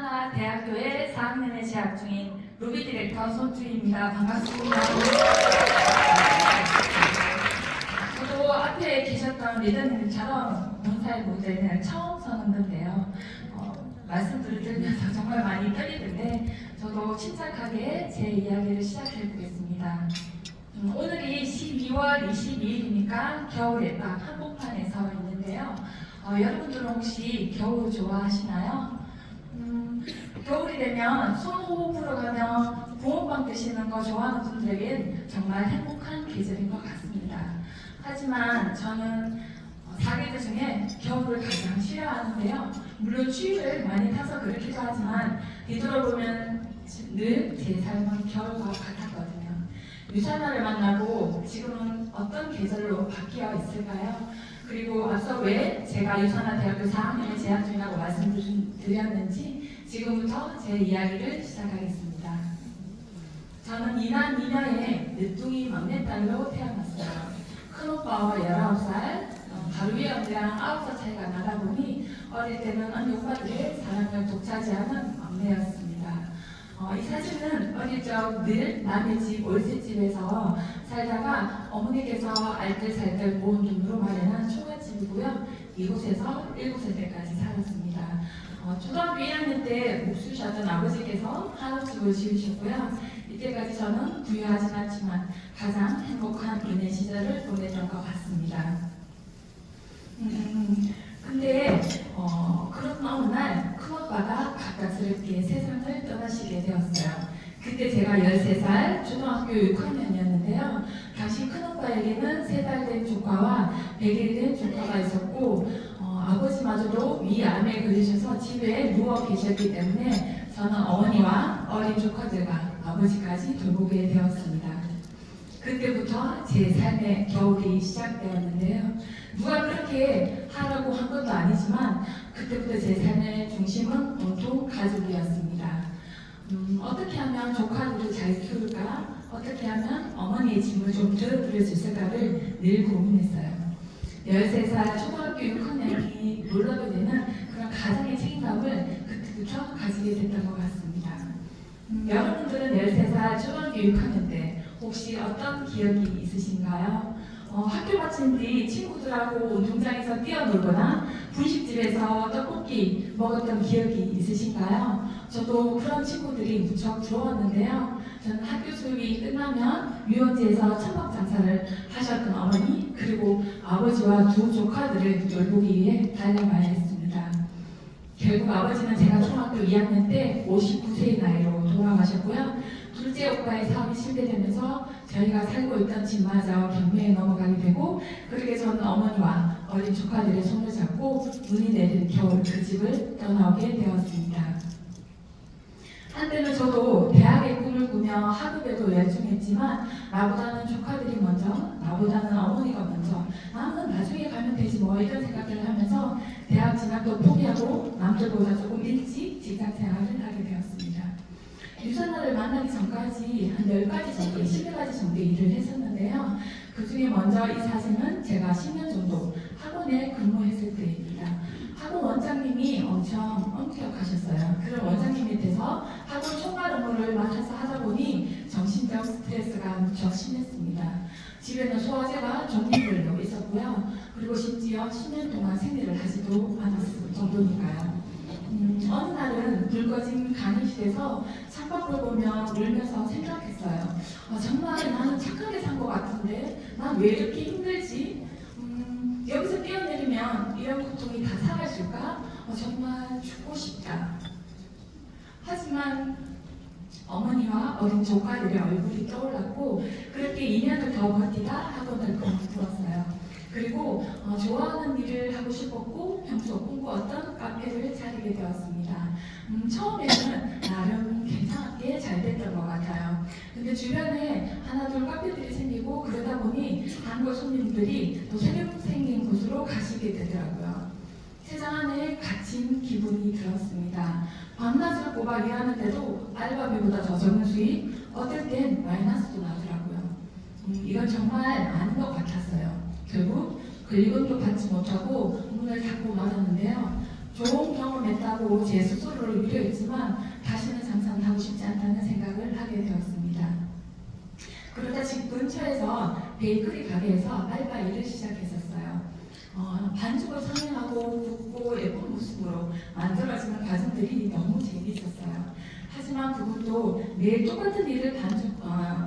유산화 대학교에 4학년에 재학 중인 로비 디렉터 손주희입니다. 반갑습니다. 저도 앞에 계셨던 리더님처럼 본사의 무대는 처음 서는 건데요. 말씀들을 들으면서 정말 많이 떨리는데 저도 침착하게 제 이야기를 시작해 보겠습니다. 오늘이 12월 22일이니까 겨울에 딱 한복판에 서 있는데요. 여러분들은 혹시 겨울 좋아하시나요? 겨울이 되면 손호흡으로 가면 붕어빵 드시는 거 좋아하는 분들에겐 정말 행복한 계절인 것 같습니다. 하지만 저는 사계절 중에 겨울을 가장 싫어하는데요. 물론 추위를 많이 타서 그렇기도 하지만 뒤돌아보면 늘 제 삶은 겨울과 같았거든요. 유산화를 만나고 지금은 어떤 계절로 바뀌어 있을까요? 그리고 앞서 왜 제가 유산화 대학교 4학년에 재학 중이라고 말씀드렸는지 지금부터 제 이야기를 시작하겠습니다. 저는 이남 이녀의 늦둥이 막내딸로 태어났어요. 큰오빠와 19살, 바로 위에 언니랑 9살 차이가 나다 보니 어릴 때는 언니 오빠들의 사랑을 독차지하는 막내였습니다. 이 사진은 어릴 적 늘 남의 집 월세집에서 살다가 어머니께서 알뜰살뜰 모은 돈으로 마련한 초가집이고요. 이곳에서 7살 때까지 살았습니다. 초등학교 1학년 때 목수셨던 아버지께서 한옥집을 지으셨고요. 이때까지 저는 부유하진 않지만 가장 행복한 은혜 시절을 보냈던 것 같습니다. 근데 그런 어느 날 큰오빠가 갑작스럽게 세상을 떠나시게 되었어요. 그때 제가 13살 초등학교 6학년이었는데요. 당시 큰오빠에게는 3달 된 조카와 100일 된 조카가 있었고 아버지마저도 위암에 걸리셔서 집에 누워 계셨기 때문에 저는 어머니와 어린 조카들과 아버지까지 돌보게 되었습니다. 그때부터 제 삶의 겨울이 시작되었는데요. 누가 그렇게 하라고 한 것도 아니지만 그때부터 제 삶의 중심은 온통 가족이었습니다. 어떻게 하면 조카들을 잘 키울까? 어떻게 하면 어머니의 짐을 좀 덜어드릴 수 있을까를 늘 고민했어요. 13살 초등학교 6학년이 놀라게 되는 그런 가정의 책임감을 그때부터 가지게 됐던 것 같습니다. 여러분들은 13살 초등학교 6학년 때 혹시 어떤 기억이 있으신가요? 학교 마친 뒤 친구들하고 운동장에서 뛰어놀거나 분식집에서 떡볶이 먹었던 기억이 있으신가요? 저도 그런 친구들이 무척 부러웠는데요. 저는 학교 수업이 끝나면 유원지에서 천막 장사를 하셨던 어머니 그리고 아버지와 두 조카들을 돌보기 위해 달려가야 했습니다. 결국 아버지는 제가 초등학교 2학년 때 59세의 나이로 돌아가셨고요. 둘째 오빠의 사업이 실패되면서 저희가 살고 있던 집마저 경매에 넘어가게 되고 그렇게 저는 어머니와 어린 조카들의 손을 잡고 눈이 내린 겨울 그 집을 떠나오게 되었습니다. 한때는 저도 대학의 꿈을 꾸며 학업에도 열중했지만 나보다는 조카들이 먼저, 나보다는 어머니가 먼저, 나는 나중에 가면 되지 뭐 이런 생각을 하면서 대학 진학도 포기하고 남들보다 조금 일찍 직장 생활을 하게 되었습니다. 유산화를 만나기 전까지 한 10가지 정도, 20가지 정도 일을 했었는데요. 그 중에 먼저 이 사진은 제가 10년 정도 학원에 근무했을 때입니다. 학원 원장님이 엄청 엄격하셨어요. 그런 원장님 밑에서 학원 총괄 업무를 맡아서 하다 보니 정신적 스트레스가 무척 심했습니다. 집에는 소화제가 종류별로 있었고요. 그리고 심지어 10년 동안 생리를 하지도 않았을 정도니까요. 어느 날은 불 꺼진 강의실에서 창밖을 보며 울면서 생각했어요. 정말 나는 착하게 산 것 같은데 난 왜 이렇게 힘들지? 여기서 뛰어내리면 이런 고통이 다 사라질까? 정말 죽고 싶다. 하지만 어머니와 어린 조카들의 얼굴이 떠올랐고 그렇게 2년을 더 버티다 학원을 그만두었어요. 그리고 좋아하는 일을 하고 싶었고 평소 꿈꾸었던 카페를 차리게 되었습니다. 처음에는 나름 괜찮게 잘 됐던 것 같아요. 근데 주변에 하나둘 카페들이 생기고 그러다 보니 단골 손님들이 또 새로 생긴 곳으로 가시게 되더라고요. 세상 안에 갇힌 기분이 들었습니다. 밤낮을 꼬박 일하는데도 알바비보다 더 적은 수입, 어떨 땐 마이너스도 나더라고요. 이건 정말 아닌 것 같았어요. 결국 근리금도 받지 못하고 문을 닫고 말았는데요. 좋은 경험했다고 제 스스로를 위로했지만 다시는 장사는 하고 싶지 않다는 생각을 하게 되었습니다. 그러다 집 근처에서 베이커리 가게에서 알바일을 시작했었어요. 반죽을 선행하고 굽고 예쁜 모습으로 만들어지는 과정들이 너무 재미있었어요. 하지만 그것도 매일 똑같은 일을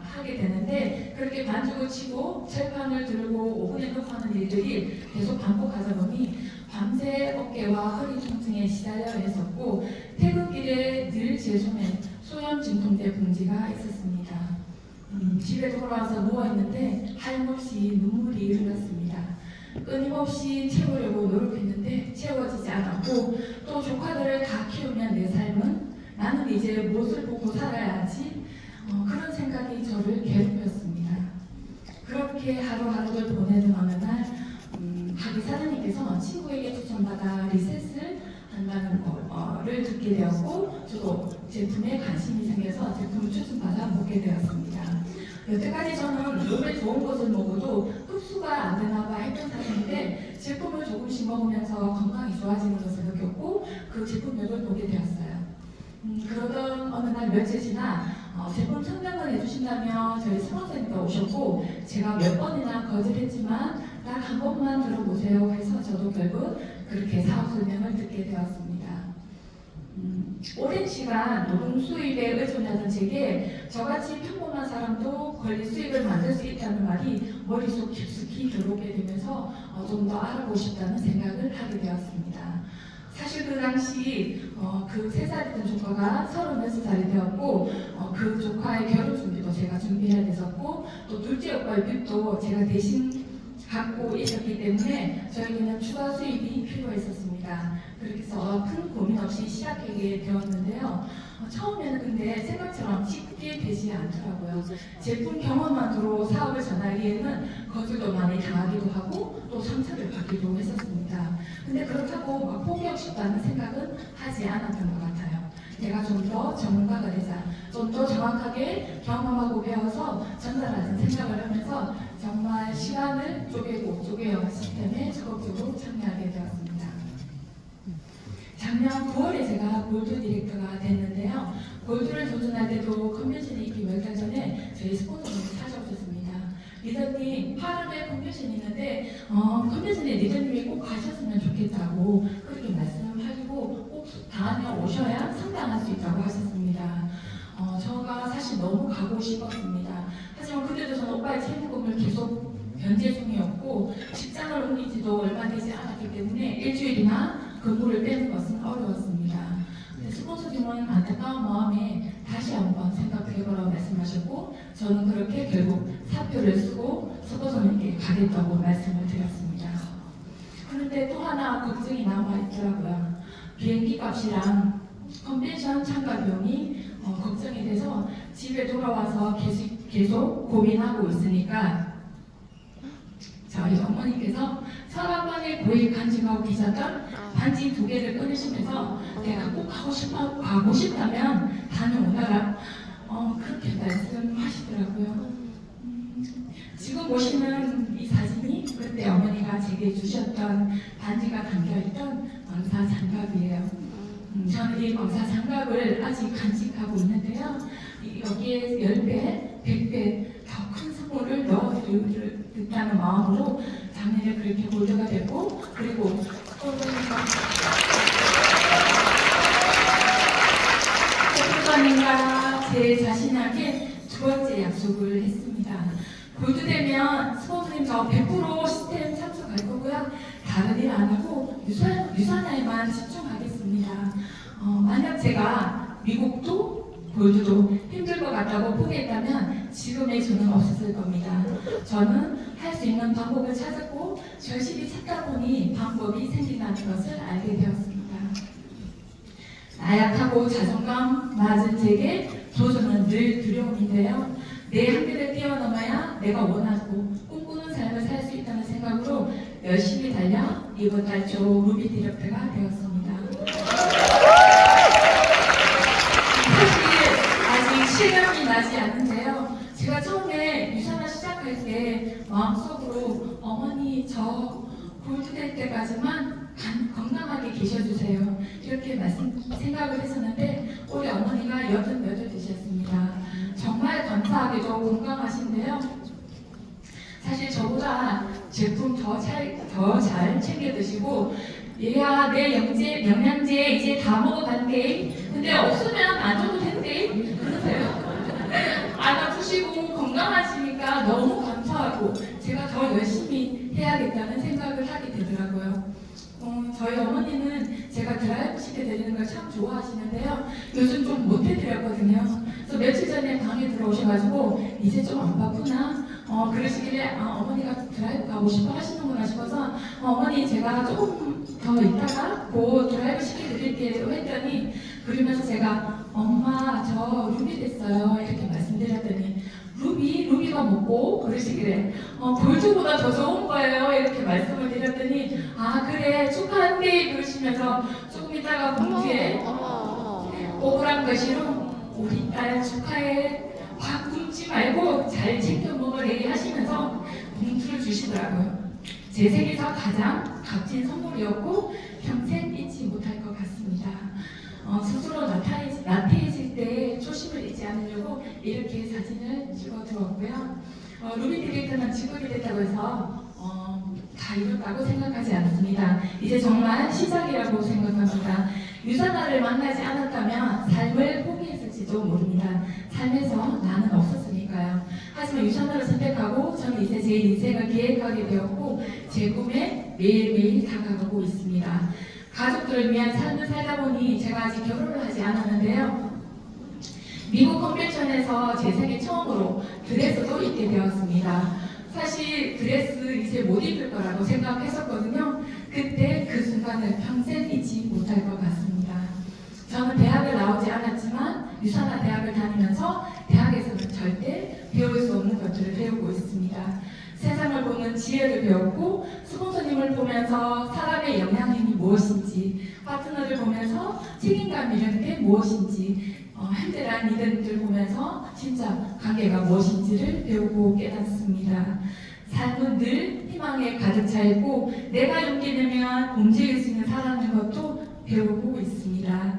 하게 되는데 그렇게 반죽을 치고 철판을 들고 오븐에 넣고 하는 일들이 계속 반복하다 보니 밤새 어깨와 허리 통증에 시달려 했었고 퇴근길에 늘 제 손에 소염 진통제 봉지가 있었습니다. 집에 돌아와서 누워있는데 하염없이 눈물이 흘렀습니다. 끊임없이 채우려고 노력했는데 채워지지 않았고 또 조카들을 다 키우면 내 삶은 나는 이제 무엇을 보고 살아야지 그런 생각이 저를 괴롭혔습니다. 그렇게 하루하루를 보내는 어느 날 가게 사장님께서 친구에게 추천받아 리셋을 한다는 거를 듣게 되었고 저도 제품에 관심이 생겨서 제품을 추천받아 먹게 되었습니다. 여태까지 저는 몸에 좋은 것을 먹어도 흡수가 안 되나 봐 했던 사람인데 제품을 조금씩 먹으면서 건강이 좋아지는 것을 느꼈고 그 제품력을 보게 되었어요. 그러던 어느 날 며칠 지나 제품 설명을 해주신다며 저희 스폰서님도 오셨고 제가 몇 번이나 거절했지만 딱 한 번만 들어보세요 해서 저도 결국 그렇게 사업 설명을 듣게 되었습니다. 오랜 시간 노동 수입에 의존하던 제게 저같이 평범한 사람도 권리 수입을 만들 수 있다는 말이 머릿속 깊숙이 들어오게 되면서 좀 더 알아보고 싶다는 생각을 하게 되었습니다. 사실 그 당시 그 3살이던 조카가 36살이 되었고 그 조카의 결혼 준비도 제가 준비해야 됐었고 또 둘째 오빠의 빚도 제가 대신 갖고 있었기 때문에 저에게는 추가 수입이 필요했었습니다. 그렇게 해서 큰 고민 없이 시작하게 되었는데요. 처음에는 근데 생각처럼 쉽게 되지 않더라고요. 제품 경험만으로 사업을 전하기에는 거절도 많이 당하기도 하고 또 상처를 받기도 했었습니다. 근데 그렇다고 막 포기하고 싶다는 생각은 하지 않았던 것 같아요. 내가 좀 더 전문가가 되자, 좀 더 정확하게 경험하고 배워서 전달하는 생각을 하면서 정말 시간을 쪼개어 시스템에 적극적으로 참여하게 되었습니다. 작년 9월에 제가 골드 디렉터가 됐는데요. 골드를 도전할 때도 컨벤션이 있기 몇 달 전에 저희 스폰서님이 찾아오셨습니다. 리더님, 8월에 컨벤션이 있는데 컨벤션에 리더님이 꼭 가셨으면 좋겠다고 그렇게 말씀하시고 꼭 다음에 오셔야 상담할 수 있다고 하셨습니다. 저가 사실 너무 가고 싶었습니다. 하지만 그때도 저는 오빠의 채무금을 계속 변제 중이었고 직장을 옮기지도 얼마 되지 않았기 때문에 일주일이나 근무를 빼는 것은 어려웠습니다. 스폰서님은 안타까운 마음에 다시 한번 생각해보라고 말씀하셨고 저는 그렇게 결국 사표를 쓰고 스폰서님께 가겠다고 말씀을 드렸습니다. 그런데 또 하나 걱정이 남아있더라고요. 비행기 값이랑 컨벤션 참가 비용이 걱정이 돼서 집에 돌아와서 계속 고민하고 있으니까 저희 어머니께서 서랍방에 고이 간직하고 계셨던 반지 2개를 꺼내시면서 내가 꼭 가고 싶다면 다녀오너라 그렇게 말씀하시더라고요. 지금 보시는 이 사진이 그때 어머니가 제게 주셨던 반지가 담겨있던 왕사 장갑이에요. 저는 이 왕사 장갑을 아직 간직하고 있는데요. 여기에 10배, 100배 더 큰 선물을 넣어드리겠다는 마음으로 작년에 그렇게 골드가 되고 그리고 스폰서님과 제 자신에게 2번째 약속을 했습니다. 골드 되면 스폰서님 저 100% 시스템 참석할 거고요. 다른 일 안 하고 유산에만 집중하겠습니다. 만약 제가 미국도 골드도 힘들 것 같다고 포기했다면 지금의 저는 없었을 겁니다. 저는 할 수 있는 방법을 찾았고 열심히 찾다 보니 방법이 생긴다는 것을 알게 되었습니다. 나약하고 자존감 낮은 제게 도전은 늘 두려움인데요. 내 한계를 뛰어넘어야 내가 원하고 꿈꾸는 삶을 살 수 있다는 생각으로 열심히 달려 이번 달 초 루비 디렉터가 되었습니다. 실감이 나지 않는데요. 제가 처음에 유산을 시작할 때 마음속으로 어머니 저 골드 될 때까지만 건강하게 계셔주세요. 이렇게 생각을 했었는데 올해 어머니가 88 되셨습니다. 정말 감사하게도 건강하신데요. 사실 저보다 제품 더 잘 챙겨 드시고 얘야 내 영양제 이제 다 먹어간대. 근데 없으면 안 줘도 된대. 그러세요. 안 아프시고 건강하시니까 너무 감사하고 제가 더 열심히 해야겠다는 생각을 하게 되더라고요. 저희 어머니는 제가 드라이브 시켜드리는 걸 참 좋아하시는데요. 요즘 좀 못해드렸거든요. 그래서 며칠 전에 방에 들어오셔가지고 이제 좀 안 바쁘나? 그러시길래 어머니가 드라이브 가고 싶어 하시는구나 싶어서 어머니 제가 조금 더 있다가 곧 드라이브 시켜드릴게요 했더니 그러면서 제가 엄마 저 루비 됐어요 이렇게 말씀드렸더니 루비가 뭐고? 그러시길래 골드보다 더 좋은 거예요 이렇게 말씀을 드렸더니 그래 축하한대 그러시면서 조금 있다가 봉지에 오그란 것이로 우리 딸 축하해 확 굶지 말고 잘 챙겨 먹으래 하시면서 봉투를 주시더라고요. 제 생에서 가장 값진 선물이었고 평생 잊지 못할 것 같습니다. 스스로 나태해질 때 초심을 잃지 않으려고 이렇게 사진을 찍어 두었고요. 루비 디렉터는 직업이 됐다고 해서 다 이뤘다고 생각하지 않습니다. 이제 정말 시작이라고 생각합니다. 유산화를 만나지 않았다면 삶을 포기했을지도 모릅니다. 삶에서 나는 없었으니까요. 하지만 유산화를 선택하고 저는 이제 제 인생을 계획하게 되었고 제 꿈에 매일매일 다가가고 있습니다. 가족들을 위한 삶을 살다 보니 제가 아직 결혼을 하지 않았는데요. 미국 컨벤션에서 제 생애 처음으로 드레스도 입게 되었습니다. 사실 드레스 이제 못 입을 거라고 생각했었거든요. 그때 그 순간을 평생 잊지 못할 것 같습니다. 저는 대학을 나오지 않았지만 유산화 대학을 다니면서 대학에서는 절대 배울 수 없는 것들을 배우고 있습니다. 세상을 보는 지혜를 배웠고 스폰서님을 보면서 사람의 영향력이 무엇인지 파트너를 보면서 책임감이라는 게 무엇인지 현대란 이들을 보면서 진짜 관계가 무엇인지를 배우고 깨닫습니다. 삶은 늘 희망에 가득 차 있고 내가 용기 내면 움직일 수 있는 사람인 것도 배우고 있습니다.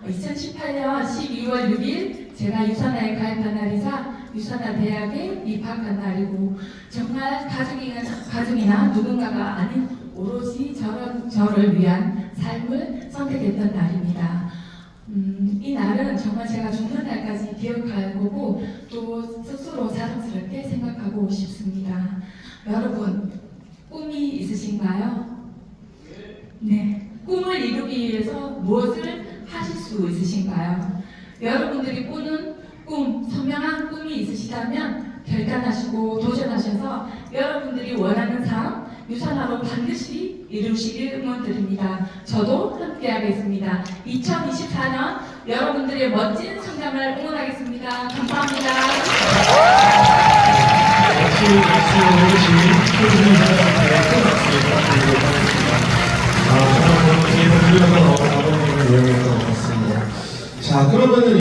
2018년 12월 6일 제가 유산화에 가입한 날이자 유산화 대학에 입학한 날이고 정말 가족이나 누군가가 아닌 오로지 저를 위한 삶을 선택했던 날입니다. 이 날은 정말 제가 죽는 날까지 기억할 거고 또 스스로 자랑스럽게 생각하고 싶습니다. 여러분 꿈이 있으신가요? 네. 꿈을 이루기 위해서 무엇을 하실 수 있으신가요? 여러분들이 꾸는 꿈, 선명한 꿈이 있으시다면 결단하시고 도전하셔서 여러분들이 원하는 삶, 유산화로 반드시 이루시길 응원드립니다. 저도 함께하겠습니다. 2024년 여러분들의 멋진 성장을 응원하겠습니다. 감사합니다. 정말 기회를 빌려서 아버님을 이용했던 것 같습니다. 자, 그러면은